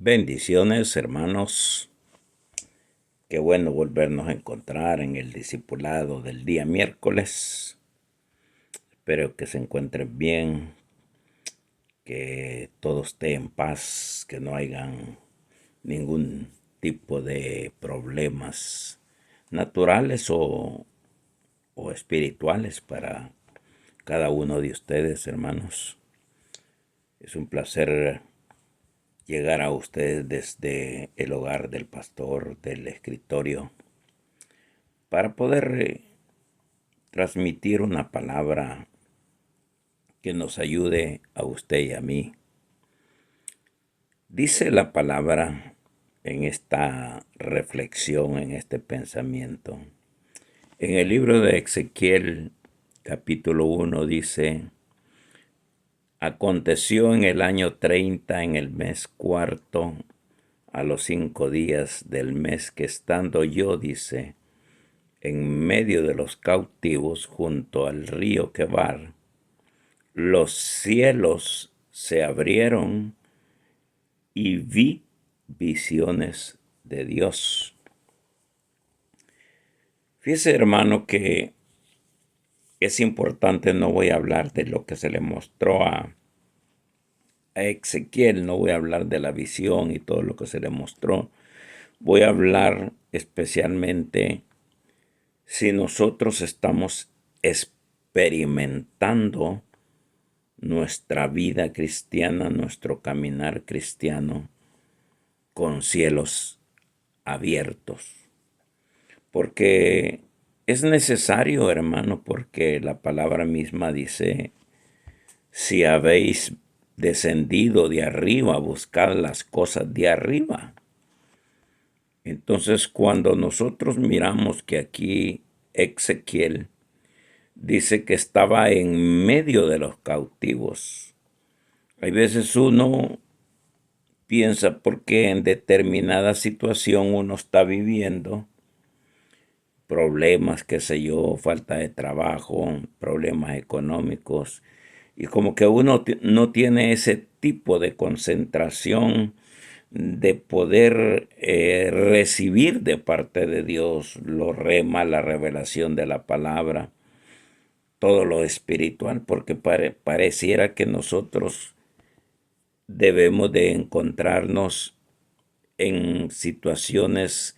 Bendiciones, hermanos. Qué bueno volvernos a encontrar en el discipulado del día miércoles. Espero que se encuentren bien, que todo esté en paz, que no hayan ningún tipo de problemas naturales o espirituales para cada uno de ustedes, hermanos. Es un placer llegar a ustedes desde el hogar del pastor, del escritorio, para poder transmitir una palabra que nos ayude a usted y a mí. Dice la palabra en esta reflexión, en este pensamiento. En el libro de Ezequiel, capítulo 1, dice: aconteció en el año 30, en el mes cuarto, a los 5 días del mes, que estando yo, dice, en medio de los cautivos junto al río Quebar, los cielos se abrieron y vi visiones de Dios. Fíjese, hermano, que es importante. No voy a hablar de lo que se le mostró a Ezequiel, no voy a hablar de la visión y todo lo que se le mostró. Voy a hablar especialmente si nosotros estamos experimentando nuestra vida cristiana, nuestro caminar cristiano, con cielos abiertos. Porque es necesario, hermano, porque la palabra misma dice: si habéis descendido de arriba, buscad las cosas de arriba. Entonces, cuando nosotros miramos que aquí Ezequiel dice que estaba en medio de los cautivos, hay veces uno piensa porque en determinada situación uno está viviendo problemas, qué sé yo, falta de trabajo, problemas económicos, y como que uno no tiene ese tipo de concentración de poder recibir de parte de Dios lo rema, la revelación de la palabra, todo lo espiritual, porque pareciera que nosotros debemos de encontrarnos en situaciones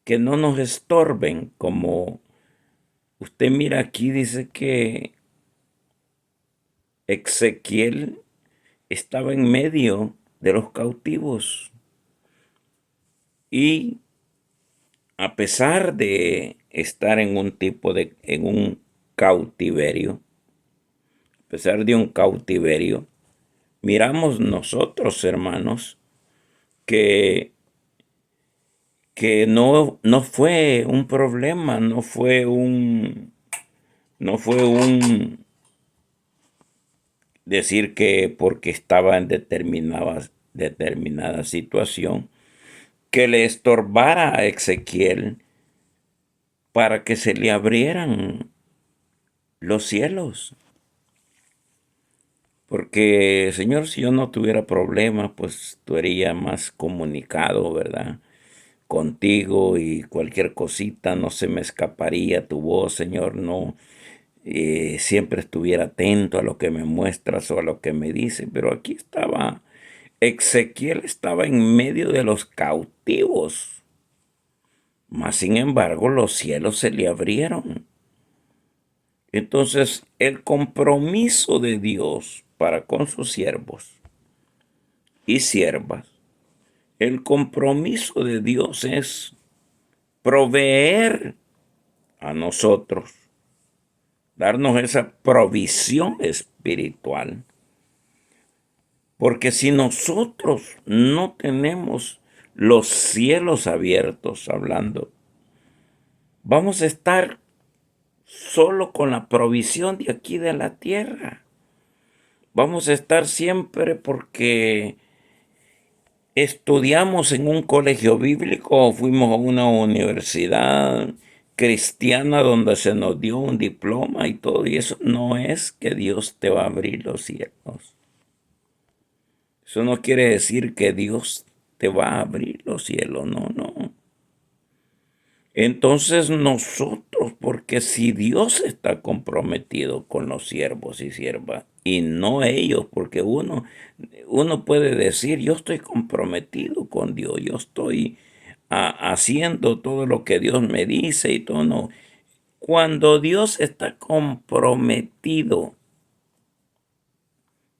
que no nos estorben, como usted mira aquí, dice que Ezequiel estaba en medio de los cautivos y a pesar de estar en un cautiverio, a pesar de un cautiverio, miramos nosotros, hermanos, que no fue un problema, no fue un decir que porque estaba en determinada situación, que le estorbara a Ezequiel para que se le abrieran los cielos. Porque, Señor, si yo no tuviera problemas, pues estaría más comunicado, ¿verdad?, contigo, y cualquier cosita no se me escaparía tu voz, Señor. No, siempre estuviera atento a lo que me muestras o a lo que me dices. Pero aquí estaba, Ezequiel estaba en medio de los cautivos, mas sin embargo los cielos se le abrieron. Entonces, el compromiso de Dios para con sus siervos y siervas, el compromiso de Dios es proveer a nosotros, darnos esa provisión espiritual. Porque si nosotros no tenemos los cielos abiertos, hablando, vamos a estar solo con la provisión de aquí de la tierra. Vamos a estar siempre porque estudiamos en un colegio bíblico o fuimos a una universidad cristiana donde se nos dio un diploma y todo, y eso no es que Dios te va a abrir los cielos. Eso no quiere decir que Dios te va a abrir los cielos, no, no. Entonces nosotros, porque si Dios está comprometido con los siervos y siervas, y no ellos, porque uno puede decir, yo estoy comprometido con Dios, yo estoy haciendo todo lo que Dios me dice y todo, no. Cuando Dios está comprometido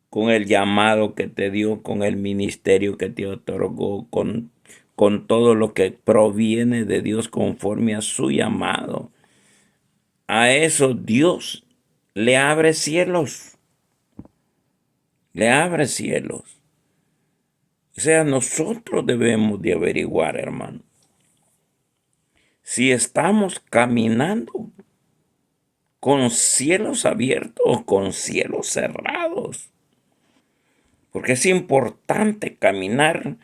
con el llamado que te dio, con el ministerio que te otorgó, con todo lo que proviene de Dios conforme a su llamado, a eso Dios le abre cielos, le abre cielos. O sea, nosotros debemos de averiguar, hermano, si estamos caminando con cielos abiertos o con cielos cerrados. Porque es importante caminar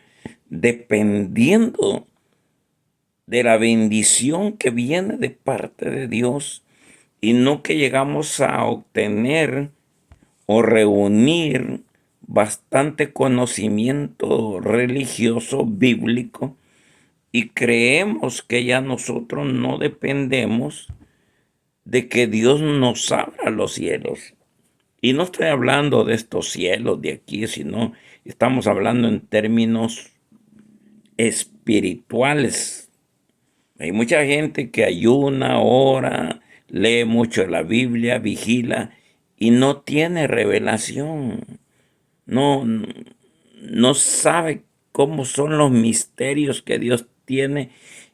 dependiendo de la bendición que viene de parte de Dios y no que llegamos a obtener o reunir bastante conocimiento religioso bíblico y creemos que ya nosotros no dependemos de que Dios nos abra los cielos. Y no estoy hablando de estos cielos de aquí, sino estamos hablando en términos espirituales. Hay mucha gente que ayuna, ora, lee mucho la Biblia, vigila y no tiene revelación. No, no sabe cómo son los misterios que Dios tiene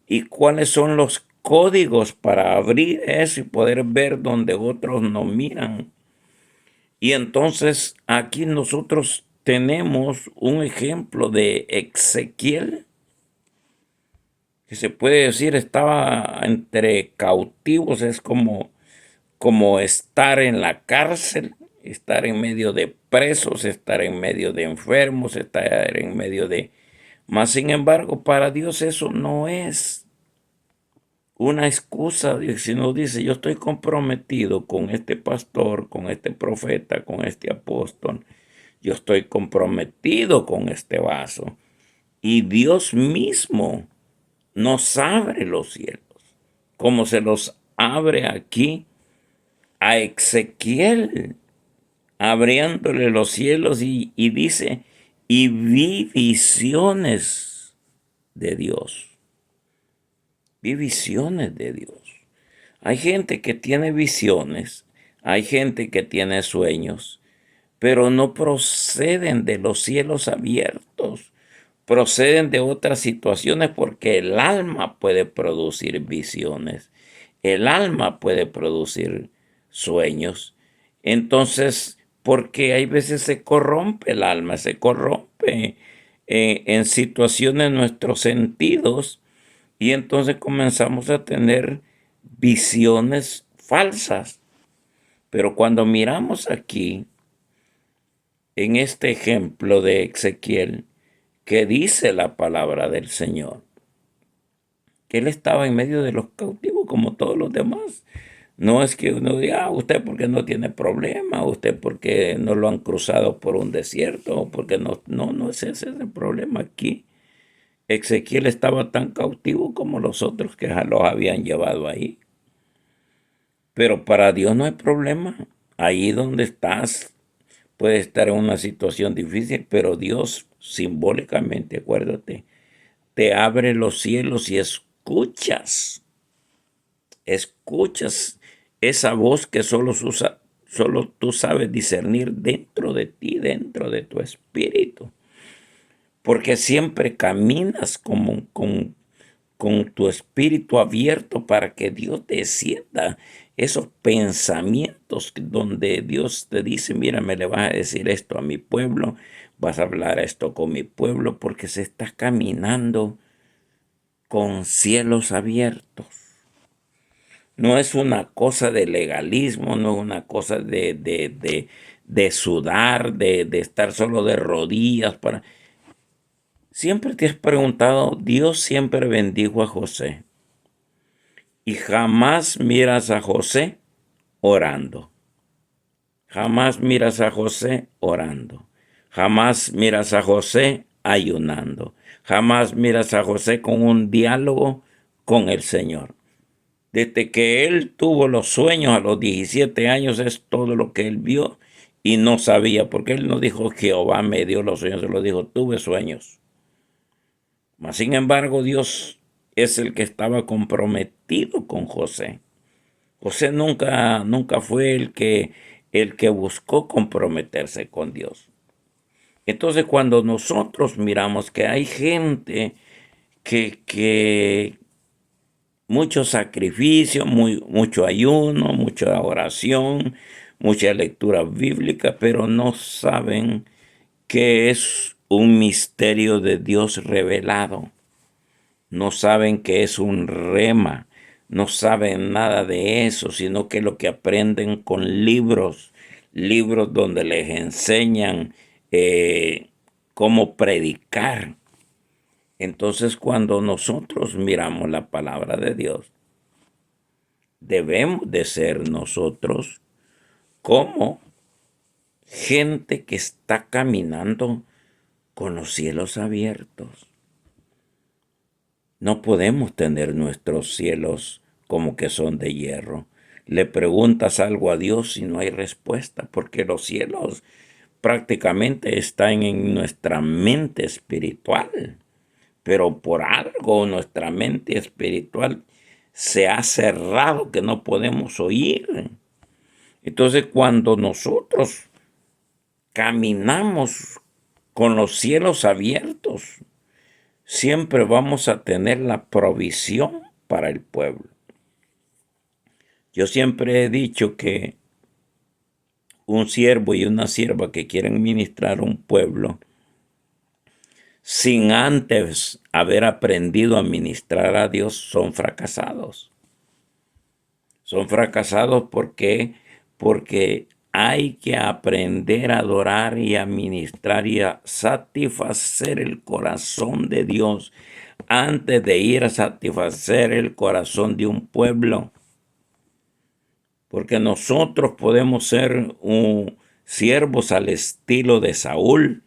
y cuáles son los códigos para abrir eso y poder ver donde otros no miran. Y entonces aquí nosotros tenemos un ejemplo de Ezequiel, que se puede decir estaba entre cautivos, es como estar en la cárcel, estar en medio de presos, estar en medio de enfermos, estar en medio de... Mas, sin embargo, para Dios eso no es una excusa, si nos dice, yo estoy comprometido con este pastor, con este profeta, con este apóstol, yo estoy comprometido con este vaso. Y Dios mismo nos abre los cielos, como se los abre aquí a Ezequiel, abriéndole los cielos y dice, y vi visiones de Dios. Vi visiones de Dios. Hay gente que tiene visiones, hay gente que tiene sueños, pero no proceden de los cielos abiertos, proceden de otras situaciones porque el alma puede producir visiones, el alma puede producir sueños. Entonces, porque hay veces se corrompe el alma, se corrompe en situaciones nuestros sentidos y entonces comenzamos a tener visiones falsas. Pero cuando miramos aquí, en este ejemplo de Ezequiel, que dice la palabra del Señor, que él estaba en medio de los cautivos como todos los demás. No es que uno diga, usted porque no tiene problema, usted porque no lo han cruzado por un desierto, porque no es ese el problema aquí. Ezequiel estaba tan cautivo como los otros que los habían llevado ahí. Pero para Dios no hay problema. Ahí donde estás, puede estar en una situación difícil, pero Dios simbólicamente, acuérdate, te abre los cielos y escuchas esa voz que solo tú sabes discernir dentro de ti, dentro de tu espíritu. Porque siempre caminas con tu espíritu abierto para que Dios descienda esos pensamientos donde Dios te dice, mira, me le vas a decir esto a mi pueblo, vas a hablar esto con mi pueblo, porque se está caminando con cielos abiertos. No es una cosa de legalismo, no es una cosa de sudar, de estar solo de rodillas para... Siempre te has preguntado, Dios siempre bendijo a José y jamás miras a José orando. Jamás miras a José orando. Jamás miras a José ayunando. Jamás miras a José con un diálogo con el Señor. Desde que él tuvo los sueños a los 17 años es todo lo que él vio y no sabía, porque él no dijo Jehová me dio los sueños, se lo dijo tuve sueños. Mas sin embargo Dios es el que estaba comprometido con José. José nunca fue el que buscó comprometerse con Dios. Entonces cuando nosotros miramos que hay gente que mucho sacrificio, mucho ayuno, mucha oración, mucha lectura bíblica, pero no saben que es un misterio de Dios revelado. No saben que es un rema, no saben nada de eso, sino que lo que aprenden con libros donde les enseñan cómo predicar. Entonces, cuando nosotros miramos la palabra de Dios, debemos de ser nosotros como gente que está caminando con los cielos abiertos. No podemos tener nuestros cielos como que son de hierro. Le preguntas algo a Dios y no hay respuesta, porque los cielos prácticamente están en nuestra mente espiritual. Pero por algo nuestra mente espiritual se ha cerrado que no podemos oír. Entonces cuando nosotros caminamos con los cielos abiertos, siempre vamos a tener la provisión para el pueblo. Yo siempre he dicho que un siervo y una sierva que quieren ministrar un pueblo sin antes haber aprendido a ministrar a Dios son fracasados. Son fracasados porque hay que aprender a adorar y a ministrar y a satisfacer el corazón de Dios antes de ir a satisfacer el corazón de un pueblo. Porque nosotros podemos ser siervos al estilo de Saúl,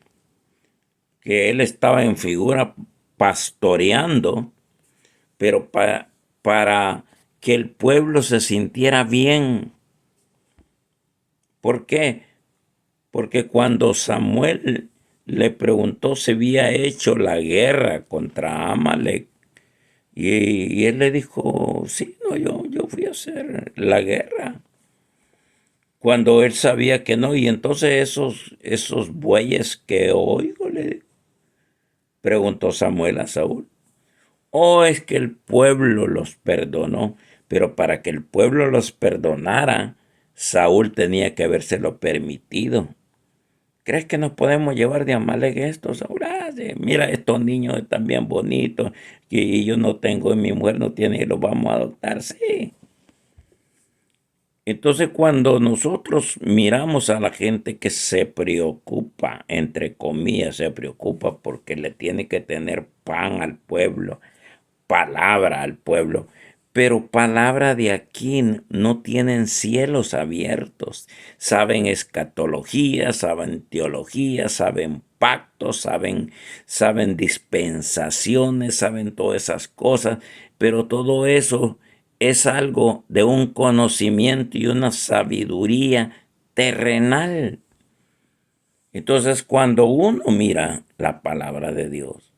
que él estaba en figura pastoreando, pero para que el pueblo se sintiera bien. ¿Por qué? Porque cuando Samuel le preguntó si había hecho la guerra contra Amalek, y él le dijo, sí, no, yo fui a hacer la guerra. Cuando él sabía que no, y entonces esos bueyes que oigo, le preguntó Samuel a Saúl. ¿O es que el pueblo los perdonó? Pero para que el pueblo los perdonara, Saúl tenía que habérselo permitido. ¿Crees que nos podemos llevar de Amalek esto, Saúl? Sí, mira, estos niños están bien bonitos y yo no tengo, y mi mujer no tiene y los vamos a adoptar. Sí. Entonces, cuando nosotros miramos a la gente que se preocupa, entre comillas, se preocupa porque le tiene que tener pan al pueblo, palabra al pueblo, pero palabra de aquí no tienen cielos abiertos. Saben escatología, saben teología, saben pactos, saben dispensaciones, saben todas esas cosas, pero todo eso es algo de un conocimiento y una sabiduría terrenal. Entonces, cuando uno mira la palabra de Dios,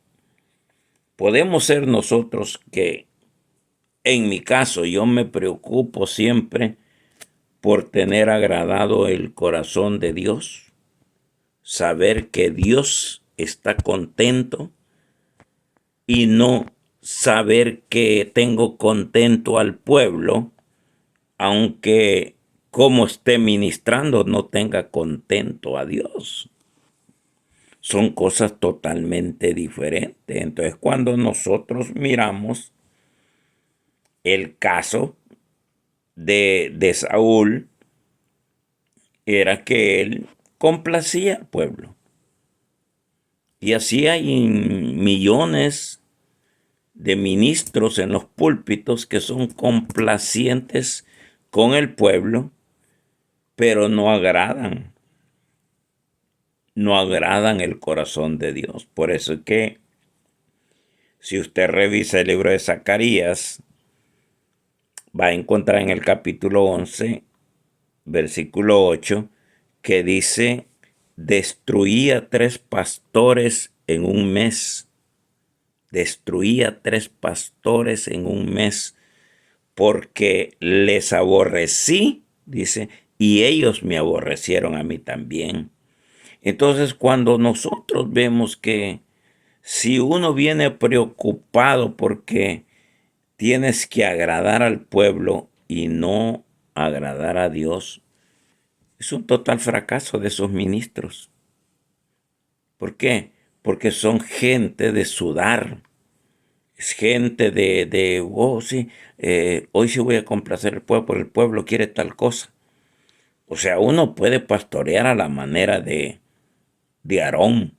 podemos ser nosotros que, en mi caso, yo me preocupo siempre por tener agradado el corazón de Dios, saber que Dios está contento y no saber que tengo contento al pueblo, aunque como esté ministrando no tenga contento a Dios. Son cosas totalmente diferentes. Entonces, cuando nosotros miramos el caso de Saúl, era que él complacía al pueblo. Y así hay millones de ministros en los púlpitos que son complacientes con el pueblo, pero no agradan. no agradan el corazón de Dios. Por eso es que si usted revisa el libro de Zacarías, va a encontrar en el capítulo 11, versículo 8, que dice, destruía 3 pastores en un mes. Destruía 3 pastores en un mes porque les aborrecí, dice, y ellos me aborrecieron a mí también. Entonces, cuando nosotros vemos que si uno viene preocupado porque tienes que agradar al pueblo y no agradar a Dios, es un total fracaso de esos ministros. ¿Por qué? Porque son gente de sudar, es gente oh sí, hoy sí voy a complacer al pueblo, porque el pueblo quiere tal cosa. O sea, uno puede pastorear a la manera de Aarón,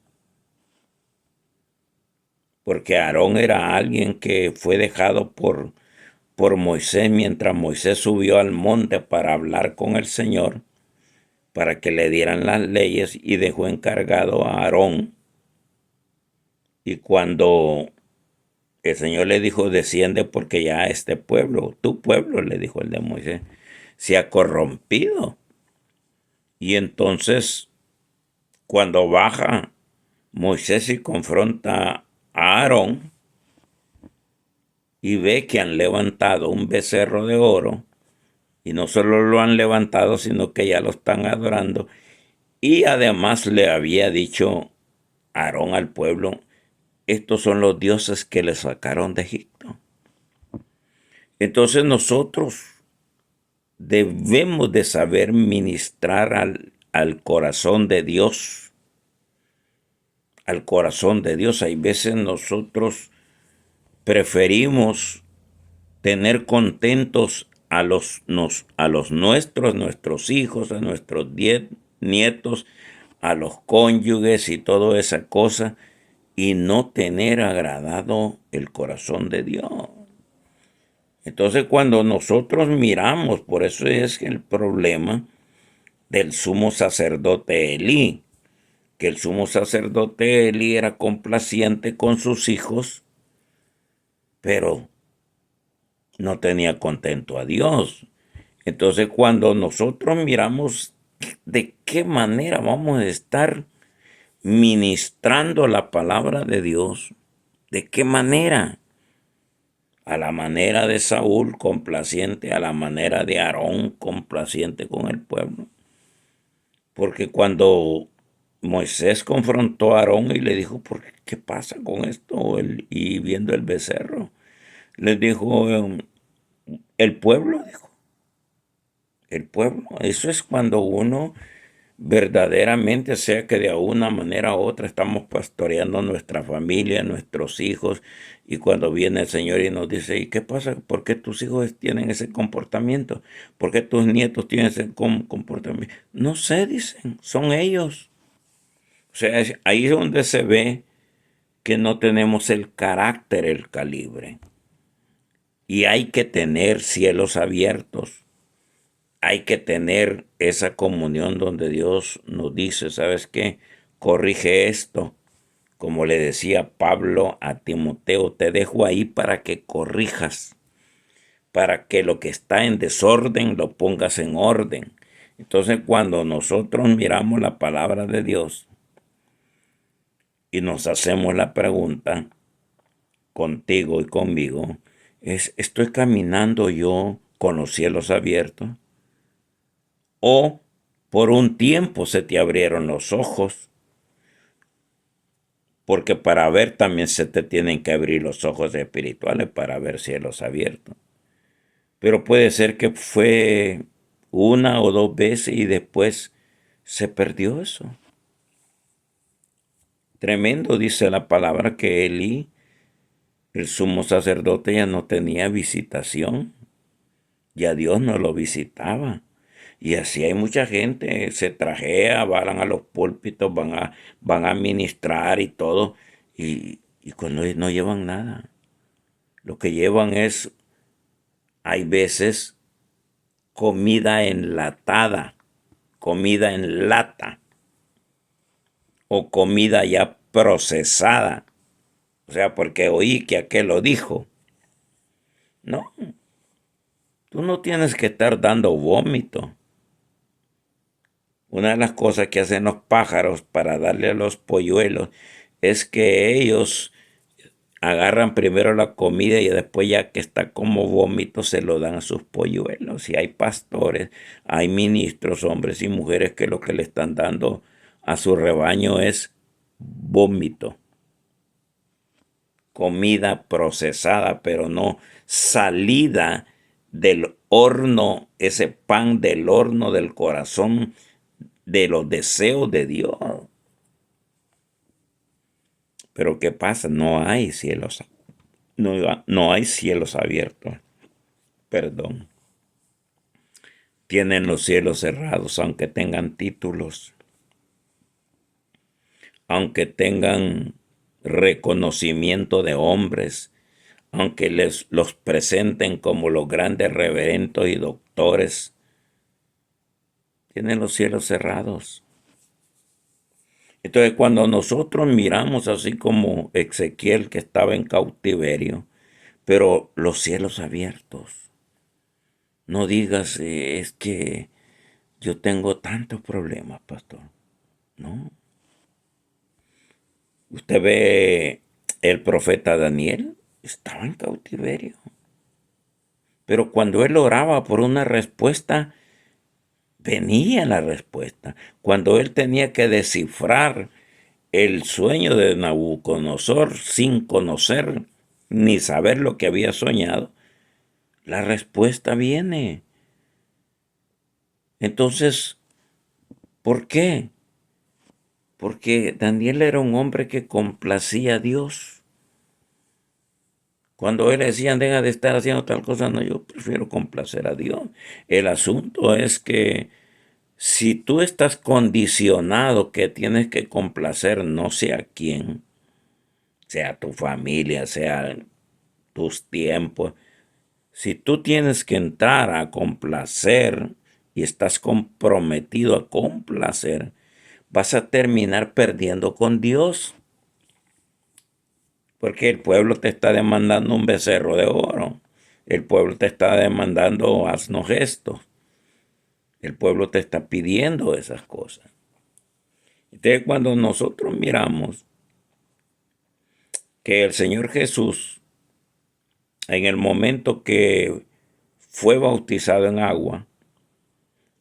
porque Aarón era alguien que fue dejado por Moisés mientras Moisés subió al monte para hablar con el Señor, para que le dieran las leyes, y dejó encargado a Aarón. Y cuando el Señor le dijo, desciende porque ya este pueblo, tu pueblo, le dijo el de Moisés, se ha corrompido. Y entonces, cuando baja Moisés y confronta a Aarón y ve que han levantado un becerro de oro, y no solo lo han levantado, sino que ya lo están adorando, y además le había dicho Aarón al pueblo, estos son los dioses que le sacaron de Egipto. Entonces nosotros debemos de saber ministrar al corazón de Dios, al corazón de Dios. Hay veces nosotros preferimos tener contentos a los nuestros hijos, a nuestros nietos, a los cónyuges y toda esa cosa, y no tener agradado el corazón de Dios. Entonces, cuando nosotros miramos, por eso es el problema del sumo sacerdote Elí, que el sumo sacerdote Elí era complaciente con sus hijos, pero no tenía contento a Dios. Entonces, cuando nosotros miramos de qué manera vamos a estar ministrando la palabra de Dios, de qué manera, a la manera de Saúl complaciente, a la manera de Aarón complaciente con el pueblo. Porque cuando Moisés confrontó a Aarón y le dijo, ¿qué pasa con esto? Y viendo el becerro, les dijo, el pueblo, dijo, el pueblo. Eso es cuando uno verdaderamente, sea que de una manera u otra estamos pastoreando nuestra familia, nuestros hijos, y cuando viene el Señor y nos dice, ¿y qué pasa? ¿Por qué tus hijos tienen ese comportamiento? ¿Por qué tus nietos tienen ese comportamiento? No sé, dicen, son ellos. O sea, ahí es donde se ve que no tenemos el carácter, el calibre. Y hay que tener cielos abiertos. Hay que tener esa comunión donde Dios nos dice, ¿sabes qué? Corrige esto. Como le decía Pablo a Timoteo, te dejo ahí para que corrijas, para que lo que está en desorden lo pongas en orden. Entonces, cuando nosotros miramos la palabra de Dios y nos hacemos la pregunta, contigo y conmigo, ¿estoy caminando yo con los cielos abiertos? ¿O por un tiempo se te abrieron los ojos? Porque para ver también se te tienen que abrir los ojos espirituales para ver cielos abiertos. Pero puede ser que fue una o dos veces y después se perdió eso. Tremendo, dice la palabra, que Elí, el sumo sacerdote, ya no tenía visitación. Ya Dios no lo visitaba. Y así hay mucha gente, se trajea, van a los púlpitos, van a ministrar y todo, y cuando no llevan nada. Lo que llevan es, hay veces, comida enlatada, comida en lata. o comida ya procesada. O sea, porque oí que aquel lo dijo. No, tú no tienes que estar dando vómito. Una de las cosas que hacen los pájaros para darle a los polluelos es que ellos agarran primero la comida y después ya que está como vómito se lo dan a sus polluelos. Y hay pastores, hay ministros, hombres y mujeres que lo que le están dando a su rebaño es vómito. Comida procesada, pero no salida del horno, ese pan del horno del corazón, de los deseos de Dios. Pero ¿qué pasa? No hay cielos abiertos. Perdón. Tienen los cielos cerrados, aunque tengan títulos, aunque tengan reconocimiento de hombres, aunque los presenten como los grandes reverentos y doctores, tienen los cielos cerrados. Entonces, cuando nosotros miramos así como Ezequiel que estaba en cautiverio, pero los cielos abiertos, no digas, es que yo tengo tantos problemas, pastor. No. Usted ve el profeta Daniel, estaba en cautiverio. Pero cuando él oraba por una respuesta, venía la respuesta. Cuando él tenía que descifrar el sueño de Nabucodonosor sin conocer ni saber lo que había soñado, la respuesta viene. Entonces, ¿por qué? Porque Daniel era un hombre que complacía a Dios. Cuando él decía, deja de estar haciendo tal cosa, no, yo prefiero complacer a Dios. El asunto es que si tú estás condicionado que tienes que complacer no sé a quién, sea tu familia, sea tus tiempos, si tú tienes que entrar a complacer y estás comprometido a complacer, vas a terminar perdiendo con Dios. Porque el pueblo te está demandando un becerro de oro. El pueblo te está demandando haznos gestos. El pueblo te está pidiendo esas cosas. Entonces, cuando nosotros miramos que el Señor Jesús, en el momento que fue bautizado en agua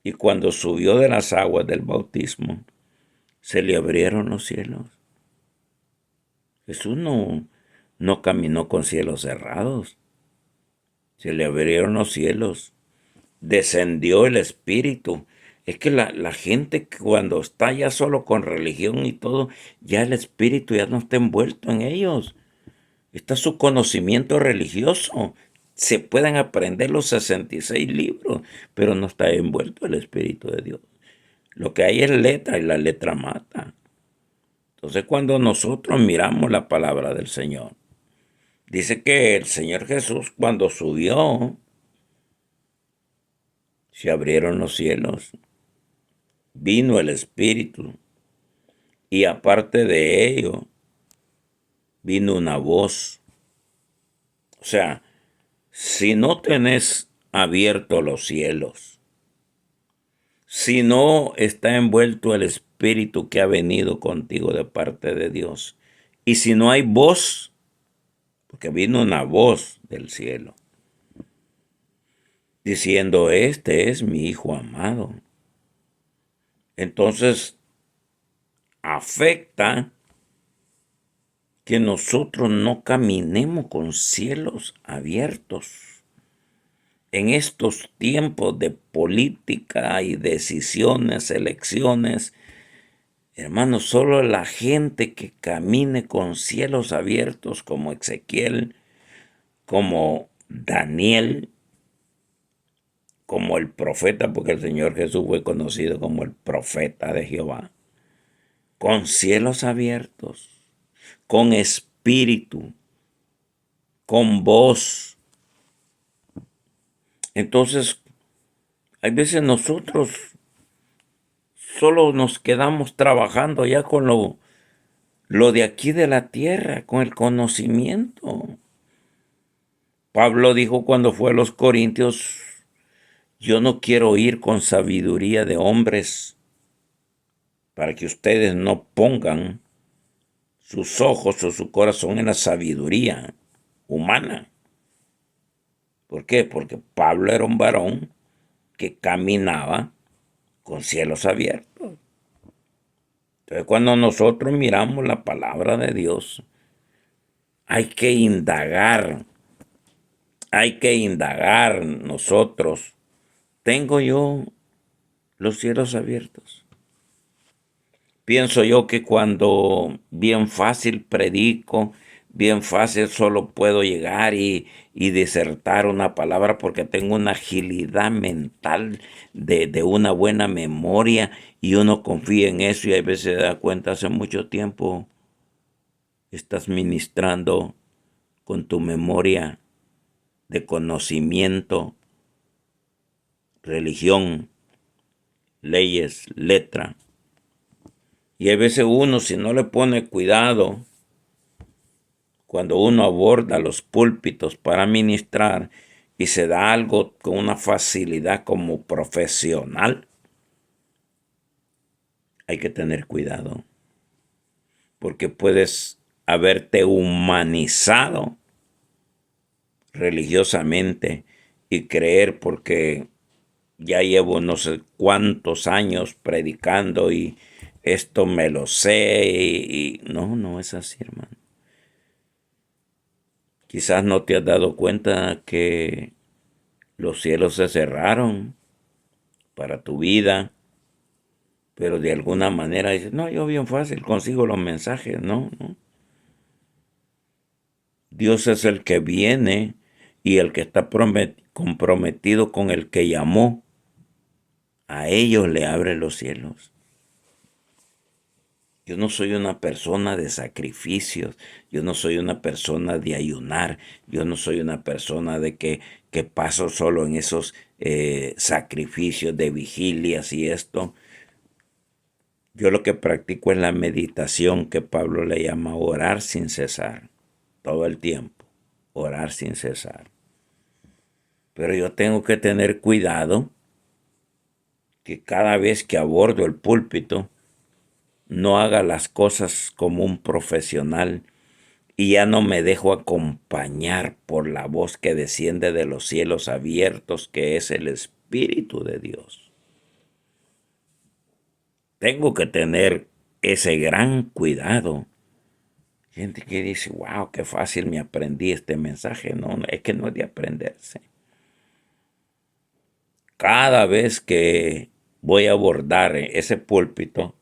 y cuando subió de las aguas del bautismo, se le abrieron los cielos. Jesús no caminó con cielos cerrados. Se le abrieron los cielos. Descendió el Espíritu. Es que la gente cuando está ya solo con religión y todo, ya el Espíritu ya no está envuelto en ellos. Está su conocimiento religioso. Se pueden aprender los 66 libros, pero no está envuelto el Espíritu de Dios. Lo que hay es letra y la letra mata. Entonces cuando nosotros miramos la palabra del Señor, dice que el Señor Jesús cuando subió, se abrieron los cielos, vino el Espíritu y aparte de ello, vino una voz. O sea, si no tenés abiertos los cielos, si no está envuelto el Espíritu que ha venido contigo de parte de Dios, y si no hay voz, porque vino una voz del cielo, diciendo, este es mi Hijo amado. Entonces, afecta que nosotros no caminemos con cielos abiertos. En estos tiempos de política y decisiones, elecciones, hermanos, solo la gente que camine con cielos abiertos como Ezequiel, como Daniel, como el profeta, porque el Señor Jesús fue conocido como el profeta de Jehová, con cielos abiertos, con espíritu, con voz. Entonces, hay veces nosotros solo nos quedamos trabajando ya con lo lo de aquí de la tierra, con el conocimiento. Pablo dijo cuando fue a los Corintios, yo no quiero ir con sabiduría de hombres para que ustedes no pongan sus ojos o su corazón en la sabiduría humana. ¿Por qué? Porque Pablo era un varón que caminaba con cielos abiertos. Entonces, cuando nosotros miramos la palabra de Dios, hay que indagar nosotros. ¿Tengo yo los cielos abiertos? Pienso yo que cuando bien fácil predico, bien fácil solo puedo llegar y disertar una palabra porque tengo una agilidad mental de una buena memoria y uno confía en eso y a veces se da cuenta hace mucho tiempo estás ministrando con tu memoria de conocimiento, religión, leyes, letra. Y a veces uno, si no le pone cuidado, cuando uno aborda los púlpitos para ministrar y se da algo con una facilidad como profesional, hay que tener cuidado, porque puedes haberte humanizado religiosamente y creer porque ya llevo no sé cuántos años predicando y esto me lo sé y no es así, hermano. Quizás no te has dado cuenta que los cielos se cerraron para tu vida, pero de alguna manera dices, no, yo bien fácil consigo los mensajes. No. Dios es el que viene y el que está comprometido con el que llamó. A ellos le abre los cielos. Yo no soy una persona de sacrificios, yo no soy una persona de ayunar, yo no soy una persona de que paso solo en esos sacrificios de vigilias y esto. Yo lo que practico es la meditación que Pablo le llama orar sin cesar, todo el tiempo, orar sin cesar. Pero yo tengo que tener cuidado que cada vez que abordo el púlpito, no haga las cosas como un profesional y ya no me dejo acompañar por la voz que desciende de los cielos abiertos, que es el Espíritu de Dios. Tengo que tener ese gran cuidado. Gente que dice, wow, qué fácil me aprendí este mensaje. No, es que no es de aprenderse. Cada vez que voy a abordar ese púlpito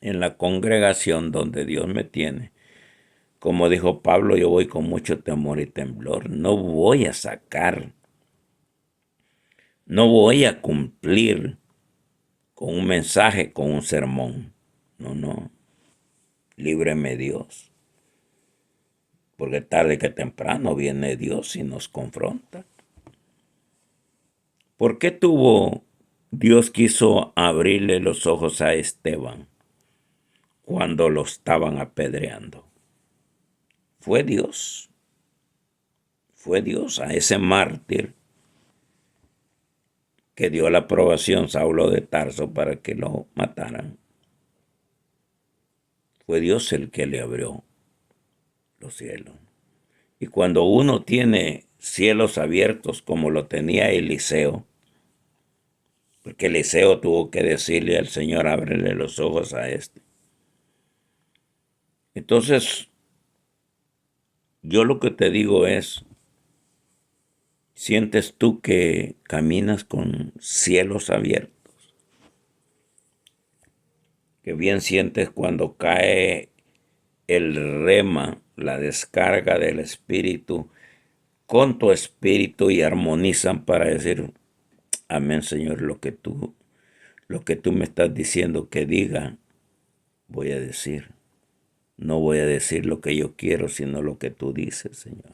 en la congregación donde Dios me tiene, como dijo Pablo, yo voy con mucho temor y temblor. No voy a sacar, no voy a cumplir con un mensaje, con un sermón. No. Líbreme Dios. Porque tarde que temprano viene Dios y nos confronta. ¿Por qué Dios quiso abrirle los ojos a Esteban cuando lo estaban apedreando? Fue Dios a ese mártir que dio la aprobación Saulo de Tarso para que lo mataran. Fue Dios el que le abrió los cielos. Y cuando uno tiene cielos abiertos como lo tenía Eliseo, porque Eliseo tuvo que decirle al Señor, ábrele los ojos a este. Entonces, yo lo que te digo es, ¿sientes tú que caminas con cielos abiertos? Que bien sientes cuando cae el rema, la descarga del Espíritu, con tu espíritu y armonizan para decir, amén, Señor, lo que tú me estás diciendo que diga, voy a decir. No voy a decir lo que yo quiero, sino lo que tú dices, Señor.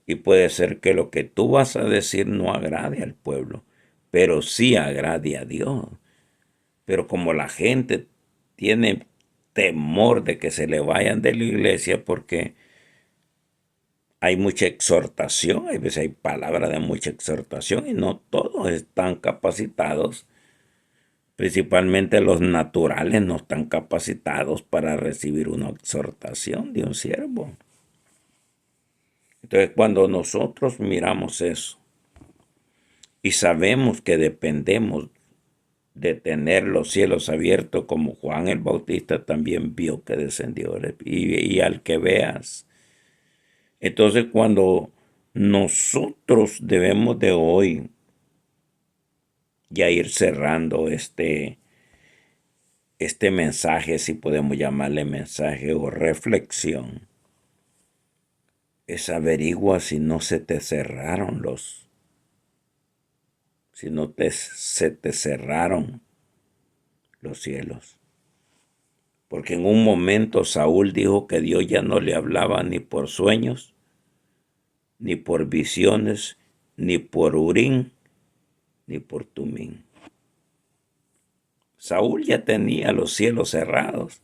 Y puede ser que lo que tú vas a decir no agrade al pueblo, pero sí agrade a Dios. Pero como la gente tiene temor de que se le vayan de la iglesia porque hay mucha exhortación, hay veces hay palabras de mucha exhortación y no todos están capacitados, principalmente los naturales no están capacitados para recibir una exhortación de un siervo. Entonces, cuando nosotros miramos eso y sabemos que dependemos de tener los cielos abiertos, como Juan el Bautista también vio que descendió, y al que veas. Entonces, cuando nosotros debemos de hoy ya ir cerrando este mensaje, si podemos llamarle mensaje o reflexión, es averigua si no se te cerraron se te cerraron los cielos. Porque en un momento Saúl dijo que Dios ya no le hablaba ni por sueños, ni por visiones, ni por Urín, ni por Tumín. Saúl ya tenía los cielos cerrados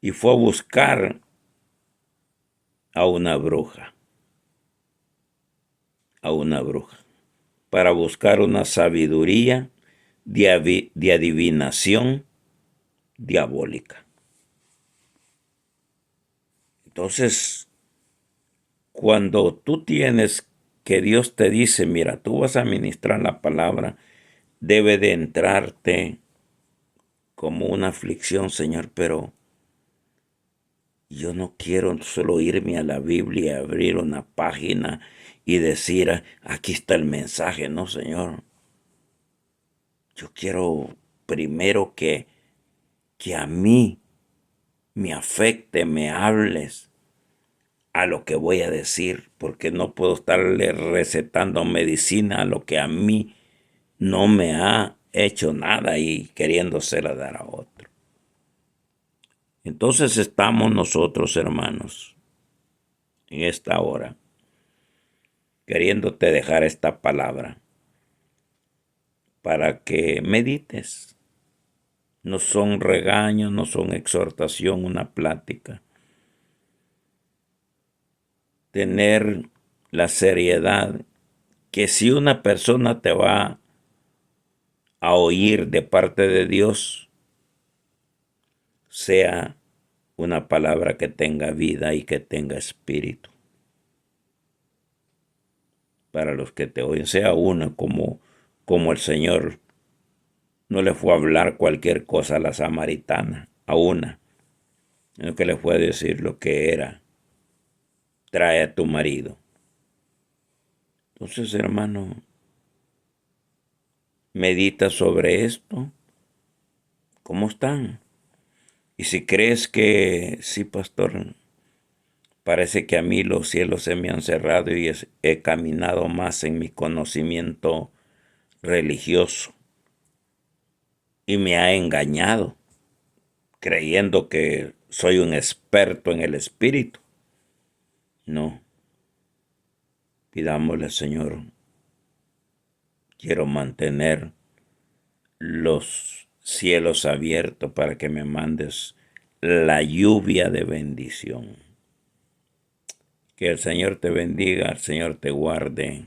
y fue a buscar a una bruja, para buscar una sabiduría de adivinación diabólica. Entonces, cuando tú tienes que Dios te dice, mira, tú vas a ministrar la palabra, debe de entrarte como una aflicción, Señor, pero yo no quiero solo irme a la Biblia, abrir una página y decir, aquí está el mensaje, no, Señor. Yo quiero primero que a mí me afecte, me hables a lo que voy a decir, porque no puedo estarle recetando medicina a lo que a mí no me ha hecho nada y queriéndosela dar a otro. Entonces estamos nosotros, hermanos, en esta hora, queriéndote dejar esta palabra para que medites. No son regaños, no son exhortación, una plática. Tener la seriedad que si una persona te va a oír de parte de Dios, sea una palabra que tenga vida y que tenga espíritu. Para los que te oyen, sea una como el Señor no le fue a hablar cualquier cosa a la samaritana, a una, sino que le fue a decir lo que era. Trae a tu marido. Entonces, hermano, medita sobre esto. ¿Cómo están? Y si crees que sí, pastor, parece que a mí los cielos se me han cerrado y he caminado más en mi conocimiento religioso y me ha engañado, creyendo que soy un experto en el espíritu. No. Pidámosle, Señor, quiero mantener los cielos abiertos para que me mandes la lluvia de bendición. Que el Señor te bendiga, el Señor te guarde.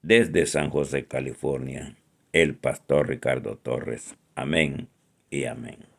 Desde San José, California, el pastor Ricardo Torres. Amén y amén.